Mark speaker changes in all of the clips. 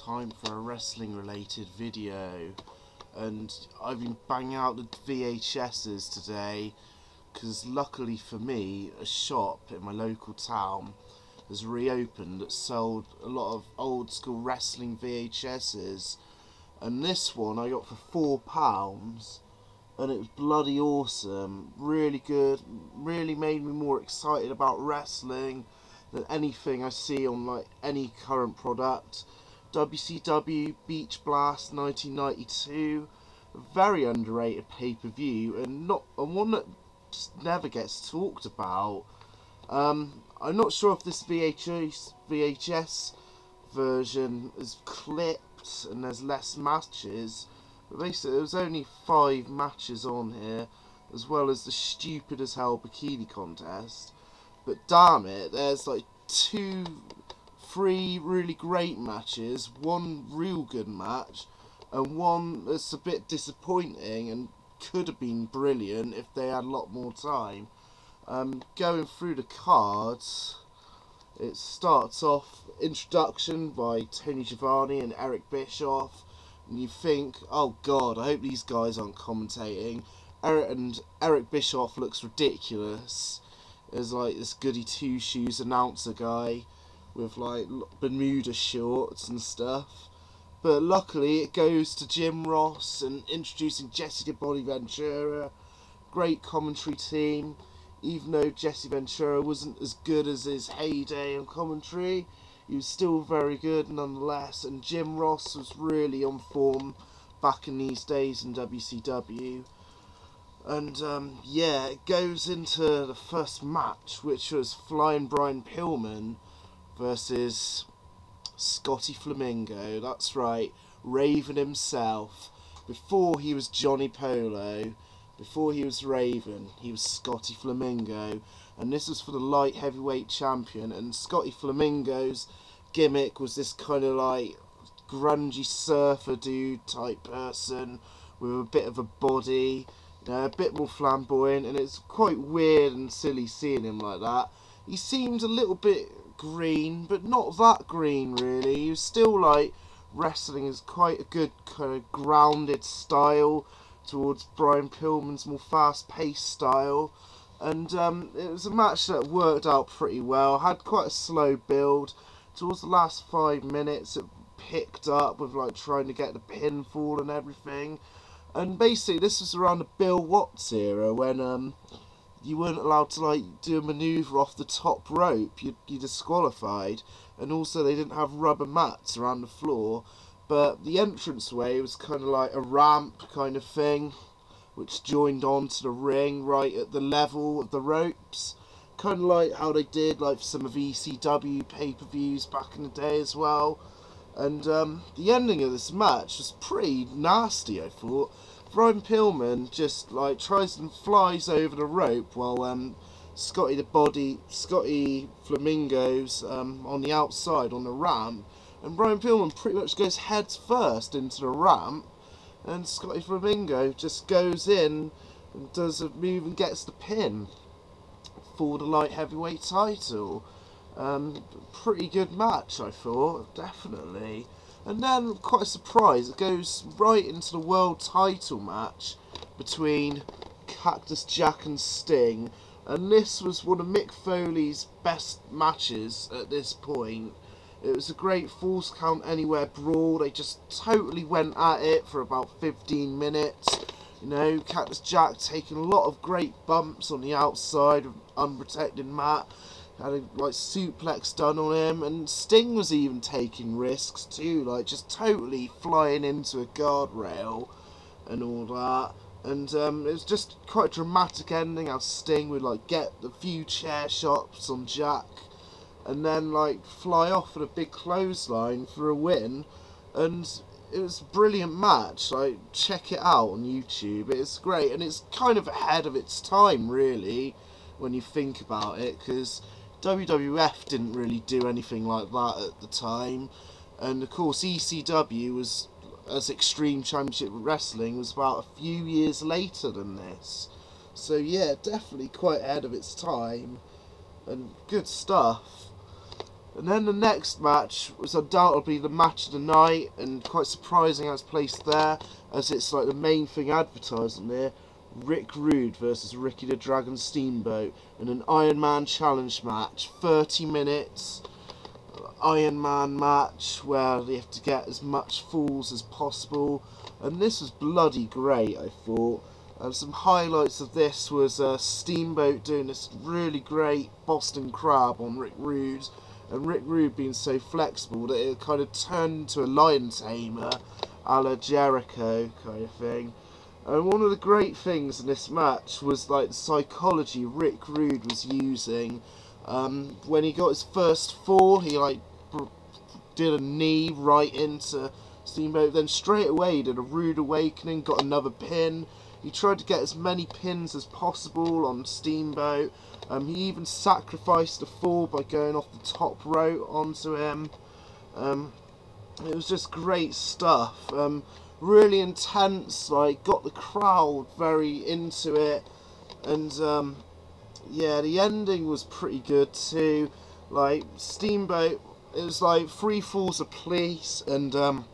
Speaker 1: time for a wrestling related video, and I've been banging out the VHSs today because luckily for me a shop in my local town has reopened that sold a lot of old school wrestling VHSs, and this one I got for £4 and it was bloody awesome, really good, really made me more excited about wrestling than anything I see on like any current product. WCW Beach Blast 1992, a very underrated pay-per-view and one that just never gets talked about. I'm not sure if this VHS version is clipped and there's less matches, but basically there was only 5 matches on here, as well as the stupid as hell bikini contest. But damn it, there's like 3 really great matches, 1 real good match, and 1 that's a bit disappointing and could have been brilliant if they had a lot more time. Going through the cards, it starts off introduction by Tony Schiavone and Eric Bischoff, and you think, oh god, I hope these guys aren't commentating. Eric Bischoff looks ridiculous as like this goody two shoes announcer guy with like Bermuda shorts and stuff. But luckily it goes to Jim Ross and introducing Jesse the Body Ventura. Great commentary team, even though Jesse Ventura wasn't as good as his heyday in commentary, he was still very good nonetheless, and Jim Ross was really on form back in these days in WCW. And yeah, it goes into the first match, which was Flying Brian Pillman versus Scotty Flamingo. That's right, Raven himself. Before he was Johnny Polo, before he was Raven, he was Scotty Flamingo, and this was for the light heavyweight champion. And Scotty Flamingo's gimmick was this kind of like grungy surfer dude type person with a bit of a body, a bit more flamboyant, and it's quite weird and silly seeing him like that. He seemed a little bit green, but not that green really. He was still like wrestling as quite a good kind of grounded style towards Brian Pillman's more fast-paced style, and it was a match that worked out pretty well. Had quite a slow build. Towards the last 5 minutes it picked up with like trying to get the pinfall and everything. And basically this was around the Bill Watts era when you weren't allowed to like do a manoeuvre off the top rope, you're disqualified, and also they didn't have rubber mats around the floor. But the entranceway was kind of like a ramp kind of thing, which joined on to the ring right at the level of the ropes. Kind of like how they did like some of ECW pay-per-views back in the day as well. And the ending of this match was pretty nasty, I thought. Brian Pillman just like tries and flies over the rope while Scotty Flamingo's on the outside on the ramp. And Brian Pillman pretty much goes heads first into the ramp, and Scotty Flamingo just goes in and does a move and gets the pin for the light heavyweight title. Pretty good match, I thought, definitely. And then, quite a surprise, it goes right into the world title match between Cactus Jack and Sting, and this was one of Mick Foley's best matches at this point. It was a great Falls Count Anywhere brawl. They just totally went at it for about 15 minutes. You know, Cactus Jack taking a lot of great bumps on the outside of unprotected mat. Had a like suplex done on him, and Sting was even taking risks too, like just totally flying into a guardrail and all that. And it was just quite a dramatic ending how Sting would like get a few chair shots on Jack and then like fly off with a big clothesline for a win. And it was a brilliant match. Like, check it out on YouTube. It's great, and it's kind of ahead of its time really when you think about it, because WWF didn't really do anything like that at the time, and of course ECW was, as Extreme Championship Wrestling, was about a few years later than this. So yeah, definitely quite ahead of its time, and good stuff. And then the next match was undoubtedly the match of the night, and quite surprising how it's placed there, as it's like the main thing advertised on there. Rick Rude versus Ricky the Dragon Steamboat in an Iron Man challenge match. 30 minutes Iron Man match where they have to get as much falls as possible. And this was bloody great, I thought. Some highlights of this was Steamboat doing this really great Boston Crab on Rick Rude. And Rick Rude being so flexible that it kind of turned into a lion tamer a la Jericho kind of thing. And one of the great things in this match was like the psychology Rick Rude was using. When he got his first fall, he like did a knee right into Steamboat, then straight away did a Rude Awakening, got another pin. He tried to get as many pins as possible on Steamboat. He even sacrificed a fall by going off the top rope onto him. It was just great stuff. Really intense, like got the crowd very into it, and yeah, the ending was pretty good too. Like Steamboat, it was like 3 falls apiece, and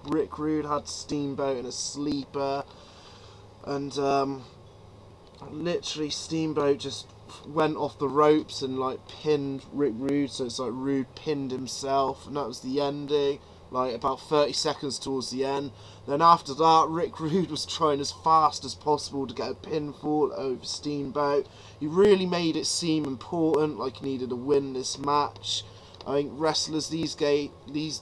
Speaker 1: Rick Rude had Steamboat in a sleeper, and literally Steamboat just went off the ropes and like pinned Rick Rude, so it's like Rude pinned himself, and that was the ending. Like about 30 seconds towards the end. Then after that, Rick Rude was trying as fast as possible to get a pinfall over Steamboat. He really made it seem important, like he needed to win this match. I think wrestlers these days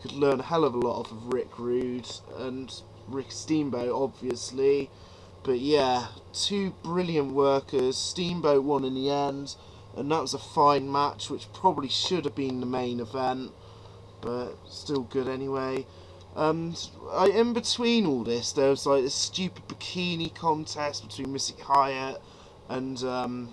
Speaker 1: could learn a hell of a lot off of Rick Rude and Rick Steamboat, obviously. But yeah, 2 brilliant workers. Steamboat won in the end, and that was a fine match, which probably should have been the main event, but still good anyway. In between all this, there was like this stupid bikini contest between Missy Hyatt and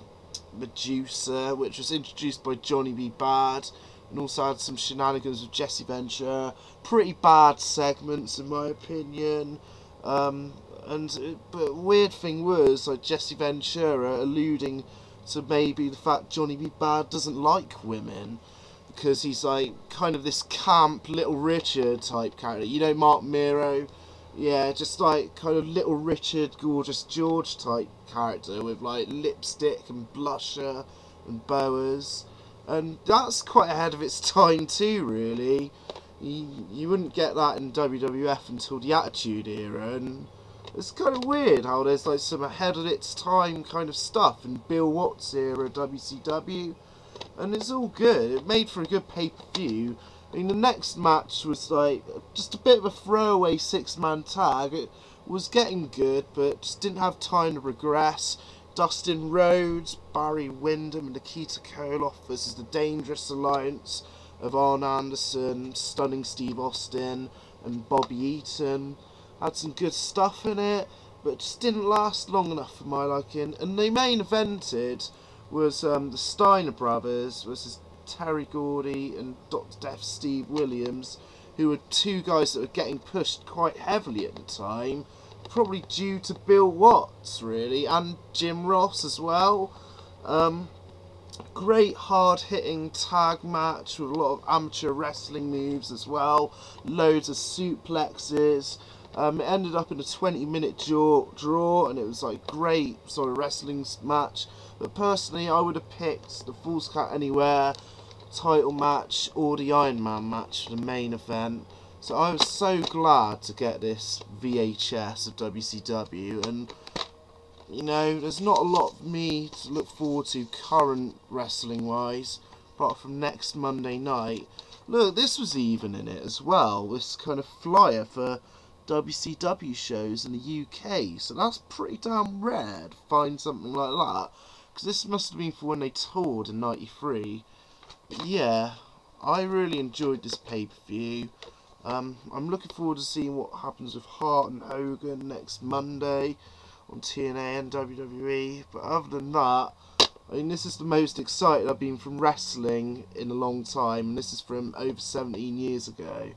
Speaker 1: Medusa, which was introduced by Johnny B. Bad, and also had some shenanigans with Jesse Ventura. Pretty bad segments, in my opinion. But weird thing was, like Jesse Ventura alluding to maybe the fact Johnny B. Bad doesn't like women, because he's like kind of this camp Little Richard type character. You know, Mark Miro? Yeah, just like kind of Little Richard, Gorgeous George type character with like lipstick and blusher and boas. And that's quite ahead of its time too, really. You wouldn't get that in WWF until the Attitude Era, and it's kind of weird how there's like some ahead of its time kind of stuff in Bill Watts era WCW, and it's all good. It made for a good pay-per-view. I mean, the next match was like just a bit of a throwaway 6-man tag. It was getting good, but just didn't have time to progress. Dustin Rhodes, Barry Windham, and Nikita Koloff versus the Dangerous Alliance of Arn Anderson, Stunning Steve Austin, and Bobby Eaton. Had some good stuff in it, but just didn't last long enough for my liking. And the main evented was the Steiner brothers versus Terry Gordy and Dr. Death Steve Williams, who were 2 guys that were getting pushed quite heavily at the time, probably due to Bill Watts, really, and Jim Ross as well. Great hard-hitting tag match with a lot of amateur wrestling moves as well, loads of suplexes. It ended up in a 20-minute draw, and it was like great sort of wrestling match. But personally, I would have picked the Falls Count Anywhere title match or the Iron Man match for the main event. So I was so glad to get this VHS of WCW, and you know, there's not a lot for me to look forward to current wrestling wise, apart from next Monday night. Look, this was even in it as well, this kind of flyer for WCW shows in the UK, so that's pretty damn rare to find something like that, because this must have been for when they toured in '93. But yeah, I really enjoyed this pay-per-view. I'm looking forward to seeing what happens with Hart and Hogan next Monday on TNA and WWE, but other than that, I mean, this is the most excited I've been from wrestling in a long time, and this is from over 17 years ago.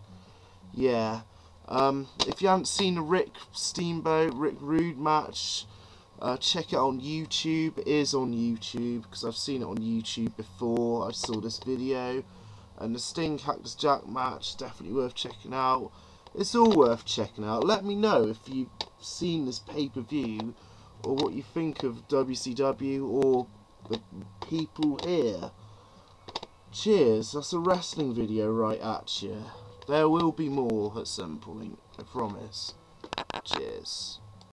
Speaker 1: Yeah. If you haven't seen the Rick Steamboat, Rick Rude match, Check it on YouTube. It is on YouTube because I've seen it on YouTube before I saw this video. And the Sting Cactus Jack match, definitely worth checking out. It's all worth checking out. Let me know if you've seen this pay-per-view or what you think of WCW or the people here. Cheers. That's a wrestling video right at you. There will be more at some point, I promise. Cheers.